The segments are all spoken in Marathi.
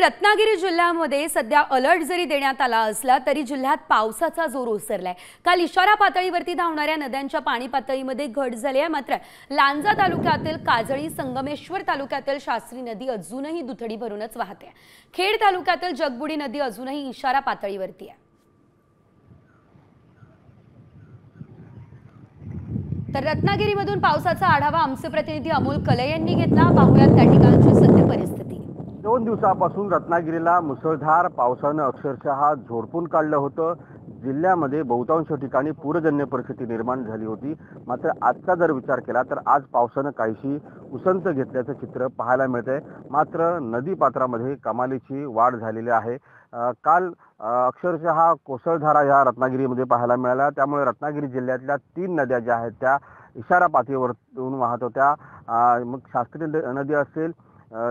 रत्नागिरी जिल्ह्यामध्ये सध्या अलर्ट जरी देण्यात आला असला तरी जिल्ह्यात पावसाचा जोर ओसरलाय। काल इशारा पातळीवरती धावणाऱ्या नद्यांच्या पाणी पातळीमध्ये घट झाली आहे। मात्र लांजा तालुक्यातील काजळी, संगमेश्वर तालुक्यातील शास्त्री नदी अजूनही दुथडी भरूनच वाहते। खेड तालुक्यातील जगबुडी नदी अजूनही इशारा पातळीवरती आहे। तर रत्नागिरीमधून पावसाचा आढावा आमचे प्रतिनिधी अमोल कले यांनी घेतला। पाहूयात त्या ठिकाणची सध्या परिस्थिती। 2 दिवसापासून रत्नागिरीला मुसळधार पावसाने अक्षरशः झोडपून काढलं होतं। जिल्ह्यामध्ये बहुतांश ठिकाणी पूरजन्य परिस्थिती निर्माण झाली होती। मात्र आजचा जर विचार केला तर आज पावसाने काहीशी उसंत घेतल्याचं चित्र पाहायला मिळतंय। मात्र नदी पात्रामध्ये कमालीची वाढ झालेली आहे। काल अक्षरशः कोसळधारा या रत्नागिरीमध्ये पाहायला मिळाल्या। त्यामुळे रत्नागिरी जिल्ह्यातल्या 3 नद्या ज्या आहेत त्या इशारा पातळीवरून वाहत होत्या। मग शास्त्री नदी असेल,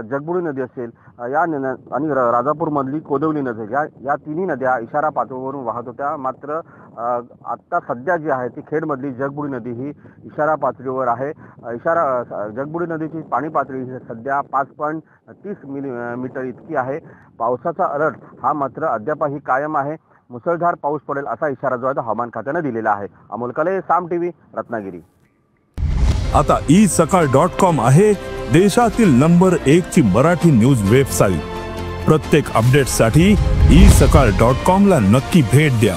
जगबुडी नदी असेल या आणि राजापूर मधली कोदवली नदी या तिन्ही नद्या इशारा पातळीवरून वाहत होत्या। मात्र आता सध्या जी आहे ती खेडमधली जगबुडी नदी ही इशारा पातळीवर आहे। जगबुडी नदीची पाणी पातळी सध्या 5.30 मिलीमीटर इतकी आहे। पावसाचा अलर्ट हा मात्र अद्यापही कायम आहे। मुसळधार पाऊस पडेल असा इशारा जो आहे तो हवामान खात्याने दिलेला आहे। अमोल कले, साम टीव्ही, रत्नागिरी। आता isakal.com आहे देशातील नंबर 1 ची मराठी न्यूज वेबसाईट। प्रत्येक अपडेटसाठी isakal.com ला नक्की भेट द्या।